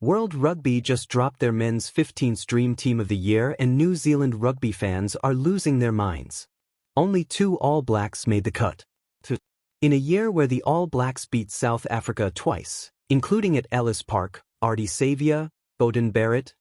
World Rugby just dropped their men's 15th Dream Team of the Year and New Zealand rugby fans are losing their minds. Only 2 All Blacks made the cut. In a year where the All Blacks beat South Africa twice, including at Ellis Park, Ardie Savea, Beauden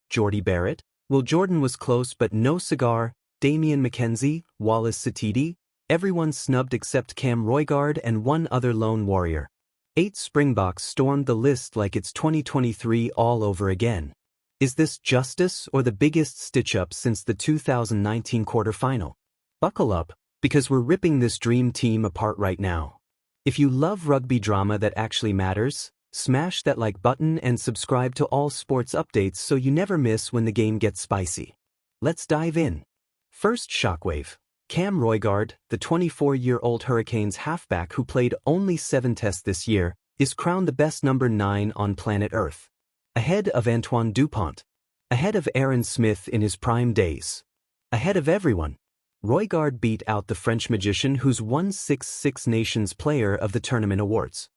Jordie Barrett, Will Jordan was close but no cigar, Damian McKenzie, Wallace Satiti, everyone snubbed except Cam Roigard and one other lone warrior. EIGHT Springboks stormed the list like it's 2023 all over again. Is this justice or the biggest stitch-up since the 2019 quarterfinal? Buckle up, because we're ripping this dream team apart right now. If you love rugby drama that actually matters, smash that like button and subscribe to all sports updates so you never miss when the game gets spicy. Let's dive in. First shockwave. Cam Roigard, the 24-year-old Hurricanes halfback who played only 7 tests this year, is crowned the best number 9 on planet Earth. Ahead of Antoine Dupont. Ahead of Aaron Smith in his prime days. Ahead of everyone. Roigard beat out the French magician who's won 6 Six Nations Player of the Tournament awards.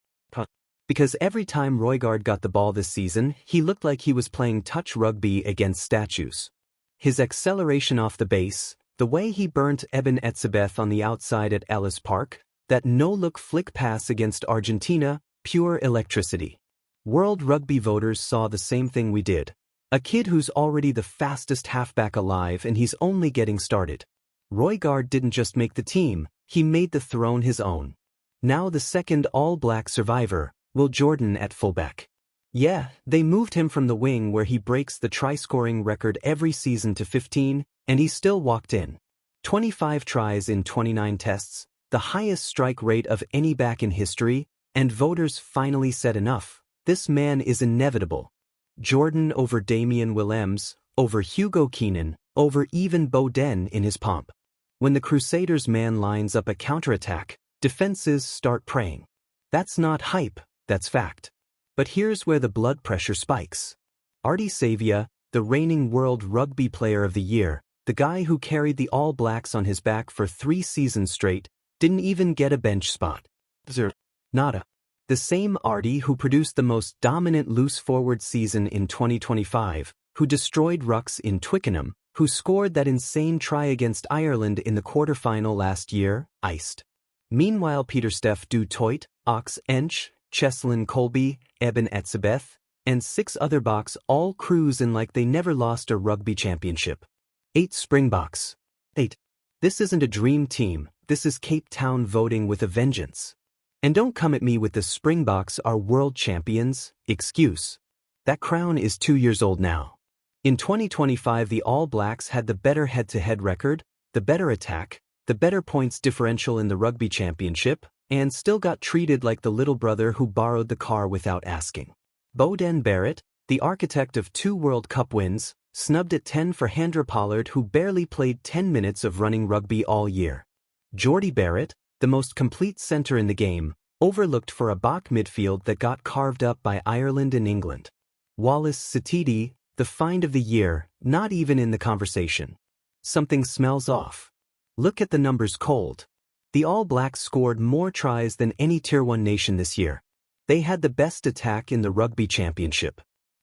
Because every time Roigard got the ball this season, he looked like he was playing touch rugby against statues. His acceleration off the base, the way he burnt Eben Etzebeth on the outside at Ellis Park, that no-look flick pass against Argentina, pure electricity. World Rugby voters saw the same thing we did. A kid who's already the fastest halfback alive and he's only getting started. Roigard didn't just make the team, he made the throne his own. Now the second All-Black survivor, Will Jordan at fullback. Yeah, they moved him from the wing where he breaks the try-scoring record every season to 15, and he still walked in. 25 tries in 29 tests, the highest strike rate of any back in history, and voters finally said enough. This man is inevitable. Jordan over Damian Willemse, over Hugo Keenan, over even Beauden in his pomp. When the Crusaders' man lines up a counterattack, defenses start praying. That's not hype, that's fact. But here's where the blood pressure spikes. Ardie Savea, the reigning World Rugby Player of the Year, the guy who carried the All Blacks on his back for 3 seasons straight, didn't even get a bench spot. Nada. The same Ardie who produced the most dominant loose forward season in 2025, who destroyed rucks in Twickenham, who scored that insane try against Ireland in the quarterfinal last year, iced. Meanwhile Pieter-Steph du Toit, Ox Ench, Cheslin Colby, Eben Etzebeth, and 6 other Boks all cruising like they never lost a rugby championship. EIGHT Springboks. 8. This isn't a dream team, this is Cape Town voting with a vengeance. And don't come at me with the Springboks are world champions excuse. That crown is 2 years old now. In 2025 the All Blacks had the better head-to-head record, the better attack, the better points differential in the rugby championship, and still got treated like the little brother who borrowed the car without asking. Beauden Barrett, the architect of 2 World Cup wins, snubbed at 10 for Handré Pollard who barely played 10 minutes of running rugby all year. Jordie Barrett, the most complete centre in the game, overlooked for a Bok midfield that got carved up by Ireland and England. Wallace Satiti, the find of the year, not even in the conversation. Something smells off. Look at the numbers cold. The All Blacks scored more tries than any Tier 1 nation this year. They had the best attack in the Rugby Championship.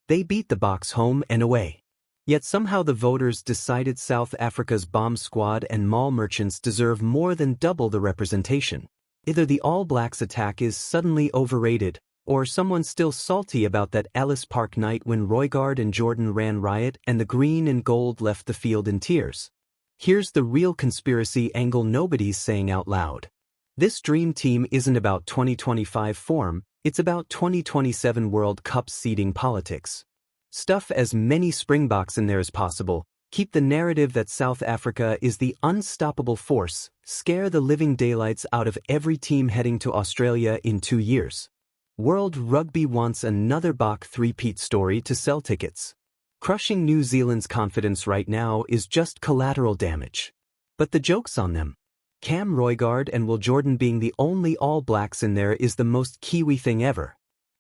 They beat the Boks home and away. Yet somehow the voters decided South Africa's bomb squad and mall merchants deserve more than double the representation. Either the All Blacks attack is suddenly overrated, or someone's still salty about that Ellis Park night when Roigard and Jordan ran riot and the green and gold left the field in tears. Here's the real conspiracy angle nobody's saying out loud. This dream team isn't about 2025 form, it's about 2027 World Cup seeding politics. Stuff as many Springboks in there as possible, keep the narrative that South Africa is the unstoppable force, scare the living daylights out of every team heading to Australia in 2 years. World Rugby wants another Bok three-peat story to sell tickets. Crushing New Zealand's confidence right now is just collateral damage. But the joke's on them. Cam Roigard and Will Jordan being the only All Blacks in there is the most Kiwi thing ever.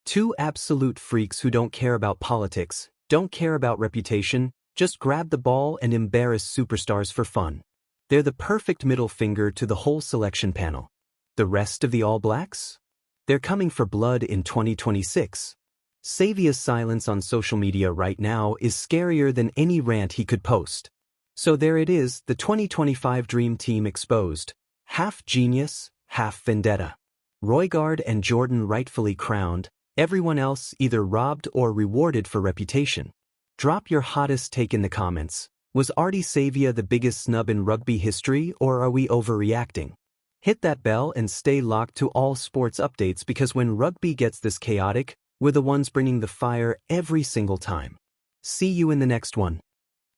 2 absolute freaks who don't care about politics, don't care about reputation, just grab the ball and embarrass superstars for fun. They're the perfect middle finger to the whole selection panel. The rest of the All Blacks? They're coming for blood in 2026. Savea's silence on social media right now is scarier than any rant he could post. So there it is, the 2025 Dream Team exposed. Half genius, half vendetta. Roigard and Jordan rightfully crowned, everyone else either robbed or rewarded for reputation. Drop your hottest take in the comments. Was Ardie Savea the biggest snub in rugby history, or are we overreacting? Hit that bell and stay locked to all sports updates, because when rugby gets this chaotic, we're the ones bringing the fire every single time. See you in the next one.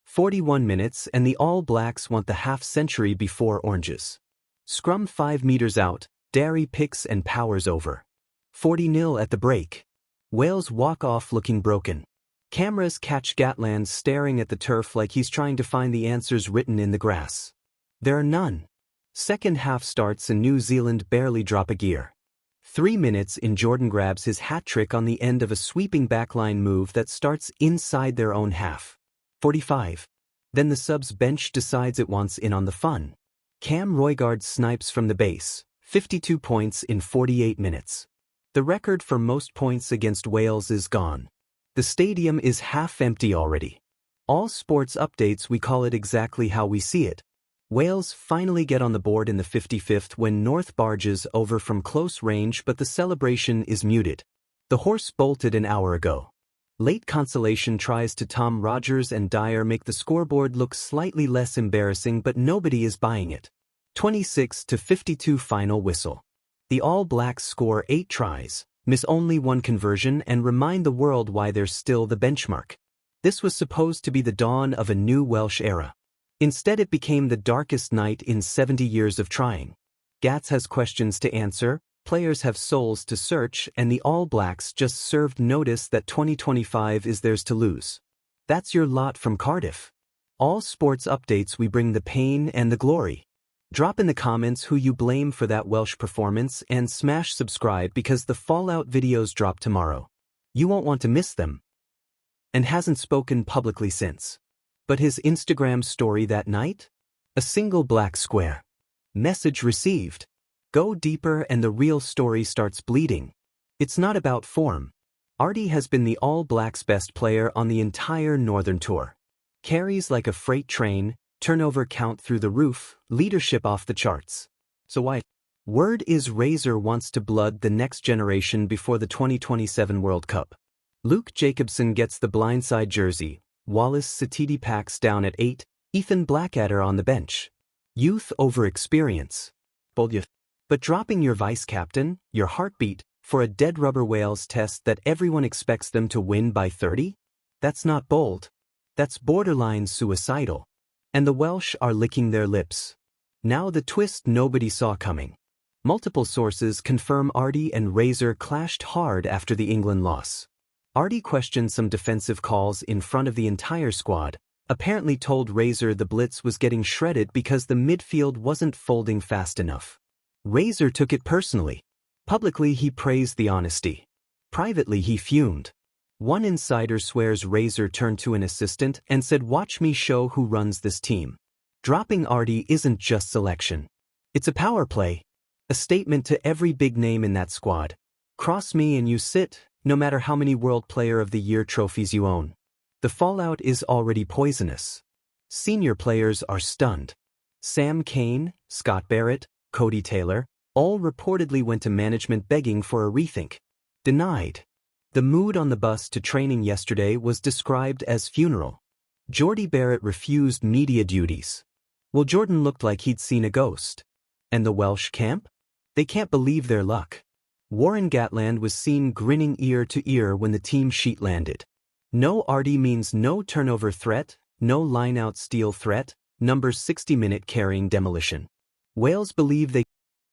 41 minutes and the All Blacks want the half-century before oranges. Scrum 5 meters out, Darry picks and powers over. 40-0 at the break. Wales walk off looking broken. Cameras catch Gatland staring at the turf like he's trying to find the answers written in the grass. There are none. Second half starts and New Zealand barely drop a gear. 3 minutes in, Jordan grabs his hat-trick on the end of a sweeping backline move that starts inside their own half. 45. Then the subs bench decides it wants in on the fun. Cam Roigard snipes from the base, 52 points in 48 minutes. The record for most points against Wales is gone. The stadium is half empty already. All sports updates, we call it exactly how we see it. Wales finally get on the board in the 55th when North barges over from close range, but the celebration is muted. The horse bolted an hour ago. Late consolation tries to Tom Rogers and Dyer make the scoreboard look slightly less embarrassing, but nobody is buying it. 26-52 final whistle. The All Blacks score 8 tries, miss only 1 conversion, and remind the world why they're still the benchmark. This was supposed to be the dawn of a new Welsh era. Instead, it became the darkest night in 70 years of trying. Gats has questions to answer, players have souls to search, and the All Blacks just served notice that 2025 is theirs to lose. That's your lot from Cardiff. All sports updates, we bring the pain and the glory. Drop in the comments who you blame for that Welsh performance and smash subscribe, because the Fallout videos drop tomorrow. You won't want to miss them. And hasn't spoken publicly since. But his Instagram story that night? A single black square. Message received. Go deeper and the real story starts bleeding. It's not about form. Ardie has been the All Blacks' best player on the entire Northern Tour. Carries like a freight train, turnover count through the roof, leadership off the charts. So why? Word is Razor wants to blood the next generation before the 2027 World Cup. Luke Jacobson gets the blindside jersey. Wallace Satidi packs down at 8, Ethan Blackadder on the bench. Youth over experience. Bold youth. But dropping your vice-captain, your heartbeat, for a dead rubber Wales test that everyone expects them to win by 30? That's not bold. That's borderline suicidal. And the Welsh are licking their lips. Now the twist nobody saw coming. Multiple sources confirm Ardie and Razor clashed hard after the England loss. Ardie questioned some defensive calls in front of the entire squad, apparently told Razor the blitz was getting shredded because the midfield wasn't folding fast enough. Razor took it personally. Publicly he praised the honesty. Privately he fumed. One insider swears Razor turned to an assistant and said, "Watch me show who runs this team." Dropping Ardie isn't just selection. It's a power play. A statement to every big name in that squad. Cross me and you sit, no matter how many World Player of the Year trophies you own. The fallout is already poisonous. Senior players are stunned. Sam Cane, Scott Barrett, Cody Taylor, all reportedly went to management begging for a rethink. Denied. The mood on the bus to training yesterday was described as funeral. Jordie Barrett refused media duties. Well, Jordan looked like he'd seen a ghost. And the Welsh camp? They can't believe their luck. Warren Gatland was seen grinning ear to ear when the team sheet landed. No Ardie means no turnover threat, no line-out steal threat, number 60-minute carrying demolition. Wales believe they